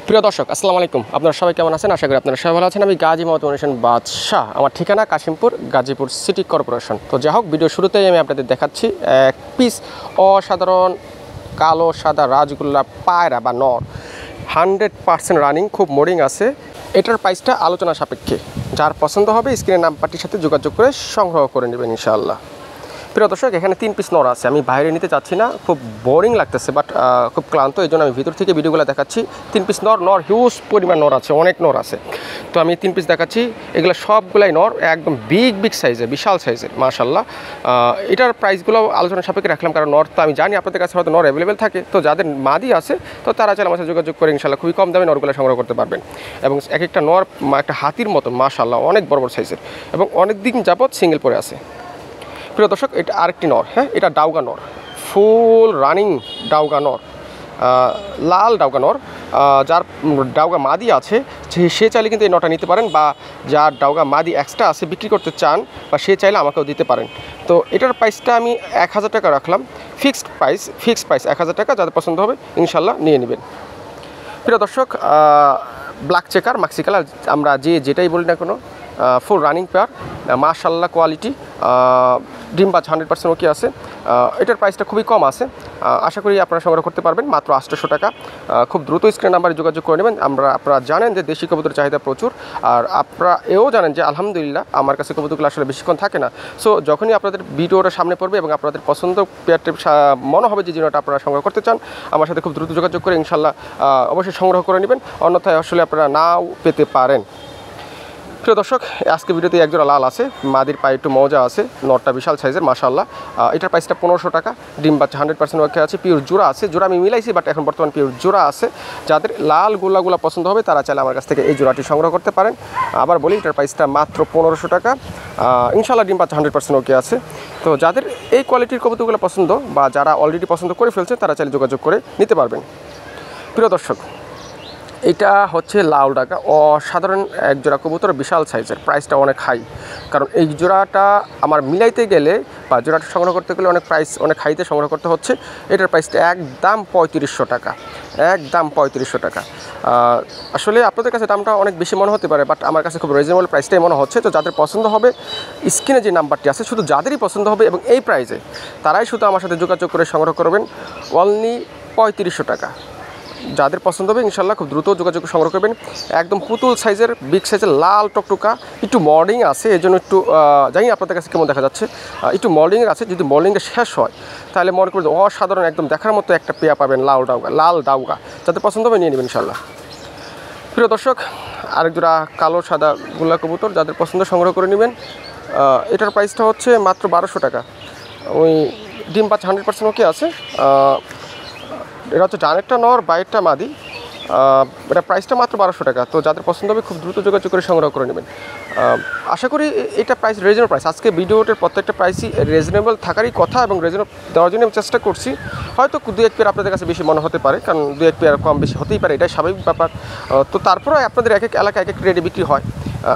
প্রিয় দর্শক আসসালামু আলাইকুম। আপনারা সবাই কেমন আছেন? আশা করি আপনারা সবাই ভালো আছেন। আমি গাজী মোহাম্মদ হোসেন বাদশাহ, আমার ঠিকানা কাশিমপুর, গাজীপুর সিটি কর্পোরেশন। তো যাই হোক, ভিডিও শুরুতেই আমি আপনাদের দেখাচ্ছি এক পিস অসাধারণ কালো সাদা রাজগোল্লা পায়রা বা নর, 100% রানিং, খুব মোডিং আছে। এটার প্রাইসটা আলোচনা সাপেক্ষে, যার পছন্দ হবে স্ক্রিনের নাম্বারটির সাথে যোগাযোগ করে সংগ্রহ করে নেবেন ইনশাআল্লাহ। প্রিয় দর্শক, এখানে 3 পিস নর আছে। আমি বাইরে নিতে চাচ্ছি না, খুব বোরিং লাগতেছে, বাট খুব ক্লান্ত, এই জন্য আমি ভিতর থেকে ভিডিওগুলো দেখাচ্ছি। 3 পিস নর হিউজ পরিমাণ নর আছে, অনেক নর আছে। তো আমি 3 পিস দেখাচ্ছি, এগুলো সবগুলাই নর, একদম বিগ সাইজের, বিশাল সাইজের মাশাআল্লাহ। এটার প্রাইসগুলো আলোচনা সাপেক্ষে রাখলাম, কারণ নর তো আমি জানি আপনাদের কাছে হয়তো নর অ্যাভেলেবেল থাকে। তো যাদের মাদি আছে তো তারা চাইলে আমার সাথে যোগাযোগ করে ইনশাআল্লাহ খুবই কম দামে নরগুলো সংগ্রহ করতে পারবেন। এবং এক একটা নর একটা হাতির মতো মাশাআল্লাহ, অনেক বড় সাইজের এবং অনেক দিন যাবৎ সিঙ্গেল পরে আছে। প্রিয় দর্শক, এটা আরেকটি নর, হ্যাঁ, এটা ডাউগা নর, ফুল রানিং ডাউগা নর, লাল ডাউগা নর। যার ডাউগা মাদি আছে সে চাইলে কিন্তু এই নটা নিতে পারেন, বা যার ডাউগা মাদি এক্সট্রা আছে বিক্রি করতে চান বা সে চাইলে আমাকেও দিতে পারেন। তো এটার প্রাইসটা আমি 1000 টাকা রাখলাম, ফিক্সড প্রাইস 1000 টাকা। যাদের পছন্দ হবে ইনশাল্লাহ নিয়ে নেবেন। প্রিয় দর্শক, ব্ল্যাক চেকার মাক্সি কালার, আমরা যেটাই বলি না কোনো, ফুল রানিং পেয়ার, মাশাআল্লাহ কোয়ালিটি, ডিম বাচ্চা 100% ওকে আছে। এটার প্রাইসটা খুবই কম আছে, আশা করি আপনারা সংগ্রহ করতে পারবেন মাত্র 800 টাকা। খুব দ্রুত স্ক্রিন নাম্বারে যোগাযোগ করে নেবেন। আপনারা জানেন যে দেশি কবুতরের চাহিদা প্রচুর, আর আপনারা এও জানেন যে আলহামদুলিল্লাহ আমার কাছে কবুতরগুলো আসলে বেশিক্ষণ থাকে না। সো যখনই আপনাদের ভিডিওটা সামনে পড়বে এবং আপনাদের পছন্দ পেয়ারটি মনে হবে যে জিনিসটা আপনারা সংগ্রহ করতে চান, আমার সাথে খুব দ্রুত যোগাযোগ করে ইনশাল্লাহ অবশ্যই সংগ্রহ করে নেবেন, অন্যথায় আসলে আপনারা নাও পেতে পারেন। প্রিয় দর্শক, আজকে ভিডিওতে একজোড়া লাল আছে, মাদির পায়ে একটু মজা আছে, নটটা বিশাল সাইজের মাশাআল্লাহ। এটার প্রাইসটা 1500 টাকা। ডিম বাচ্চা 100% ওকে আছে, পিওর জোড়া আছে, জোড়া আমি মিলাইছি বাট এখন বর্তমান পিওর জোড়া আছে। যাদের লাল গোলাগুলা পছন্দ হবে তারা চাইলে আমার কাছ থেকে এই জোড়াটি সংগ্রহ করতে পারেন। আবার বলি, এটার প্রাইসটা মাত্র 1500 টাকা। ইনশাআল্লাহ ডিম বাচ্চা 100% ওকে আছে। তো যাদের এই কোয়ালিটির কবুতরগুলো পছন্দ বা যারা অলরেডি পছন্দ করে ফেলছে তারা চাইলে যোগাযোগ করে নিতে পারবেন। প্রিয় দর্শক, এটা হচ্ছে লাল ডাকা, অসাধারণ এক জোড়া কবুতর, বিশাল সাইজের, প্রাইসটা অনেক হাই। কারণ এই জোড়াটা আমার মিলাইতে গেলে বা জোড়াটা সংগ্রহ করতে গেলে অনেক হাইতে সংগ্রহ করতে হচ্ছে। এটার প্রাইসটা একদম 3500 টাকা, একদম 3500 টাকা। আসলে আপনাদের কাছে দামটা অনেক বেশি মনে হতে পারে, বাট আমার কাছে খুব রিজনেবল প্রাইসটাই মনে হচ্ছে। তো যাদের পছন্দ হবে স্ক্রিনে যে নাম্বারটি আছে, শুধু যাদেরই পছন্দ হবে এবং এই প্রাইসে, তারাই শুধু আমার সাথে যোগাযোগ করে সংগ্রহ করবেন। অনলি 3500 টাকা। যাদের পছন্দ হবে ইনশাল্লাহ খুব দ্রুত যোগাযোগ সংগ্রহ করবেন। একদম পুতুল সাইজের, বিগ সাইজের, লাল টকটকা, একটু মর্নিং আছে, এই জন্য একটু জানি আপনাদের কাছে কেমন দেখা যাচ্ছে, একটু মর্নিংয়ের আছে। যদি মর্নিংটা শেষ হয় তাহলে মনে করবেন অসাধারণ, একদম দেখার মতো একটা পেয়া পাবেন, লাল ডাউগা। যাদের পছন্দ হবে নিয়ে নেবেন ইনশাল্লাহ। প্রিয় দর্শক, আরেক জোড়া কালো সাদা গোল্লা কবুতর, যাদের পছন্দ সংগ্রহ করে নেবেন। এটার প্রাইসটা হচ্ছে মাত্র 1200 টাকা। ওই ডিম বাচ্চা 100% ওকে আছে। এটা হচ্ছে ডানেরটা নর, বাইরেরটা মাদি। এটা প্রাইসটা মাত্র 1200 টাকা। তো যাদের পছন্দ হবে খুব দ্রুত যোগাযোগ করে সংগ্রহ করে নেবেন। আশা করি এটা প্রাইস রিজনেবল প্রাইস। আজকে ভিডিওটার প্রত্যেকটা প্রাইসই রিজনেবল থাকারই কথা এবং রিজনেবল দেওয়ার জন্য আমি চেষ্টা করছি। হয়তো 2-1 পেয়ার আপনাদের কাছে বেশি মনে হতে পারে, কারণ 2-1 পেয়ার কম বেশি হতেই পারে, এটাই স্বাভাবিক ব্যাপার। তো তারপরে আপনাদের এক এক এলাকায় এক এক রেটে বিক্রি হয়।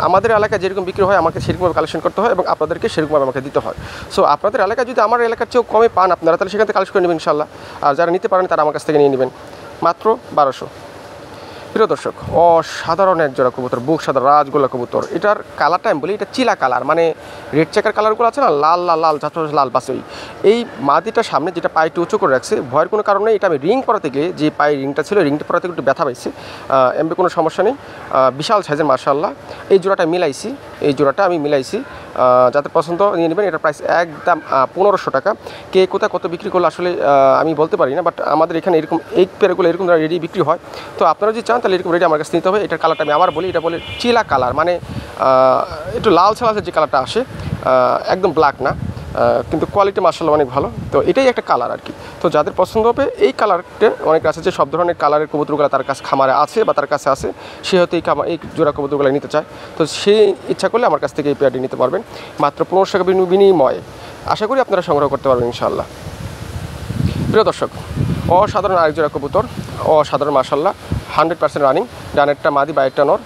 আমাদের এলাকায় যেরকম বিক্রি হয় আমাকে সেরকমভাবে কালেকশন করতে হয় এবং আপনাদেরকে সেরকমভাবে আমাকে দিতে হয়। সো আপনাদের এলাকায় যদি আমার এলাকার চেয়েও কমে পান আপনারা, তাহলে সেখান থেকে কালেকশন করে নেবেন ইনশাল্লাহ। আর যারা নিতে পারেন তারা আমার কাছ থেকে নিয়ে নেবেন মাত্র 1200। প্রিয় দর্শক, অসাধারণ এক জোড়া কবুতর, বুক সাদা রাজগোল্লা কবুতর। এটার কালারটা আমি বলি, এটা চিলা কালার, মানে রেড চেকার কালারগুলো আছে না, লাল লাল বাসে। এই মাদিটার সামনে যেটা পায়েটি উঁচু করে রাখছে, ভয়ের কোনো কারণে এটা আমি রিং পরাতে গিয়ে যে পায়ে রিংটা ছিল, রিংটা পরাতে একটু ব্যথা পাইছে, এমনি কোনো সমস্যা নেই। বিশাল সাইজের মাশাআল্লাহ। এই জোড়াটা আমি মিলাইছি। যাদের পছন্দ নিয়ে নেবেন। এটার প্রাইস একদম 1500 টাকা। কে কোথায় কত বিক্রি করলে আসলে আমি বলতে পারি না, বাট আমাদের এখানে এরকম এই পেয়ারগুলো এরকম রেডি বিক্রি হয়। তো আপনারা যদি চান তাহলে এরকম রেডি আমার কাছে নিতে হবে। এটার কালারটা আমি আবার বলি, এটা বলে চিলা কালার, মানে একটু লাল ছালাসের যে কালারটা আসে, একদম ব্ল্যাক না, কিন্তু কোয়ালিটি মাশাআল্লাহ অনেক ভালো। তো এটাই একটা কালার আর কি। তো যাদের পছন্দ হবে এই কালারটা, অনেক আছে যে সব ধরনের কালারের কবুতরগুলো তার কাছে খামারে আছে বা তার কাছে আছে, সে হয়তো এই জোড়া কবুতরগুলো নিতে চায়। তো সে ইচ্ছা করলে আমার কাছ থেকে এই পেয়ারটি নিতে পারবেন মাত্র 1500 টাকা বিনিময়ে। আশা করি আপনারা সংগ্রহ করতে পারবেন ইনশাআল্লাহ। প্রিয় দর্শক, অসাধারণ আরেক জোড়া কবুতর, অসাধারণ মাশাআল্লাহ, 100% রানিং। ডানেরটা মাদি, বাইরেরটা নর।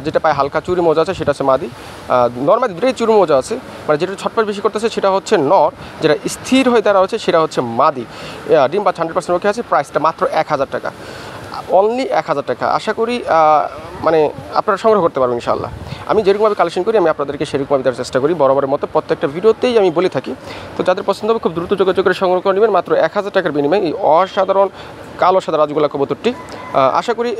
যেটা পায়ে হালকা চুরি মোজা আছে সেটা হচ্ছে মাদি। নর্মালি দুটোই চুরি মোজা আছে, মানে যেটা ছটপট বেশি করতেছে সেটা হচ্ছে নর, যেটা স্থির হয়ে দাঁড়া হচ্ছে সেটা হচ্ছে মাদি। ডিম বা 100% ওকে আছে। প্রাইসটা মাত্র 1000 টাকা। অনলি 1000 টাকা। আশা করি মানে আপনারা সংগ্রহ করতে পারবেন ইনশাআল্লাহ। আমি যেরকমভাবে কালেকশন করি আমি আপনাদেরকে সেরকমভাবে দেওয়ার চেষ্টা করি, বরাবরের মতো প্রত্যেকটা ভিডিওতেই আমি বলে থাকি। তো যাদের পছন্দ হবে খুব দ্রুত যোগাযোগ করে সংগ্রহ করে নেবেন মাত্র 1000 টাকার বিনিময়ে এই অসাধারণ কালো সাদা রাজগোলা কবুতরটি। আশা করি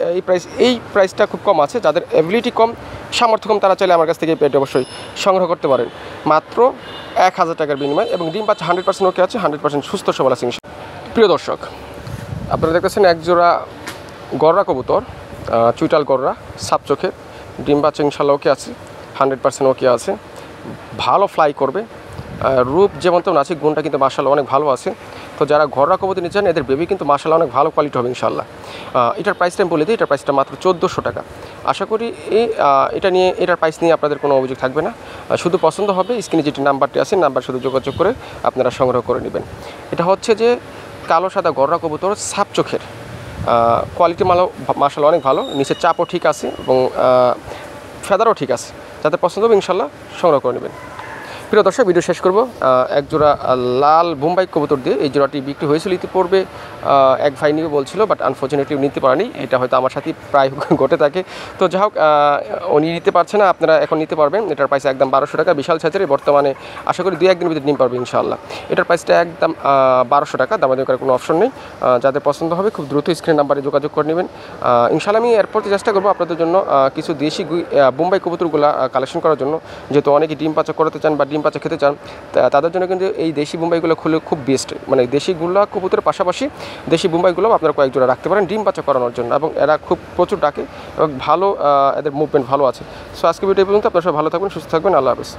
এই প্রাইসটা খুব কম আছে, যাদের অ্যাবিলিটি কম, সামর্থ্য কম, তারা চাইলে আমার কাছ থেকে এই পেয়ারটি অবশ্যই সংগ্রহ করতে পারেন মাত্র 1000 টাকার বিনিময়ে। এবং ডিম বাচ্চা 100% ওকে আছে, 100% সুস্থ সবল আছে ইনশাআল্লাহ। প্রিয় দর্শক, আপনারা দেখতেছেন একজোড়া গররা কবুতর, চুইটাল গররা, সাপ চোখের, ডিম বাচ্চা ইনশাল্লাহ ওকে আছে, 100% ওকে আছে, ভালো ফ্লাই করবে, রূপ যেমন তেমন আছে, গুণটা কিন্তু মাশাআল্লাহ অনেক ভালো আছে। তো যারা ঘররা কবুতর নিচ্ছেন এদের বেবি কিন্তু মাশাআল্লাহ অনেক ভালো কোয়ালিটি হবে ইনশাল্লাহ। এটার প্রাইসটা আমি বলে দিই, এটার প্রাইসটা মাত্র 1400 টাকা। আশা করি এটার প্রাইস নিয়ে আপনাদের কোনো অভিযোগ থাকবে না। শুধু পছন্দ হবে স্ক্রিনে যেটি নাম্বারটি আছে, নাম্বার শুধু যোগাযোগ করে আপনারা সংগ্রহ করে নেবেন। এটা হচ্ছে যে কালো সাদা গররা কবুতর, সাপ চোখের, কোয়ালিটি মাশাআল্লাহ অনেক ভালো, নিচের চাপও ঠিক আছে এবং ফেদারও ঠিক আছে। যাদের পছন্দ হবে ইনশাল্লাহ সংগ্রহ করে নেবেন। প্রিয় দর্শক, ভিডিও শেষ করব একজোড়া লাল বোম্বাই কবুতর দিয়ে। এই জোড়াটি বিক্রি হয়েছিল ইতিপূর্বে, এক ভাই নিয়ে বলছিল, বাট আনফর্চুনেটলি নিতে পারেনি। এটা হয়তো আমার সাথে প্রায় ঘটে থাকে। তো যাই হোক, উনি নিতে পারছে না, আপনারা এখন নিতে পারবেন। এটার প্রাইস একদম 1200 টাকা, বিশাল সাইজের, বর্তমানে আশা করি 2-1 দিনের ভিতরে নিতে পারবে ইনশাআল্লাহ। এটার প্রাইসটা একদম 1200 টাকা, দামাদামি করার কোনো অপশন নেই। যাদের পছন্দ হবে খুব দ্রুত স্ক্রিন নাম্বারে যোগাযোগ করে নেবেন ইনশাআল্লাহ। আমি এরপর চেষ্টা করবো আপনাদের জন্য কিছু দেশি বোম্বাই কবুতরগুলো কালেকশন করার জন্য, যেহেতু অনেকে ডিম পাচা করাতে চান বা ডিম পাচা খেতে চান, তাদের জন্য কিন্তু এই দেশি বোম্বাইগুলো খুলে খুব বেস্ট। মানে দেশিগুলো কবুতরের পাশাপাশি দেশি বোম্বাইগুলো আপনারা কয়েক জোড়া রাখতে পারেন ডিম বাচ্চা করানোর জন্য, এবং এরা খুব প্রচুর ডাকে এবং ভালো, এদের মুভমেন্ট ভালো আছে। সো আজকে ভিডিও পর্যন্ত, আপনারা সবাই ভালো থাকবেন, সুস্থ থাকবেন, আল্লাহ হাফেজ।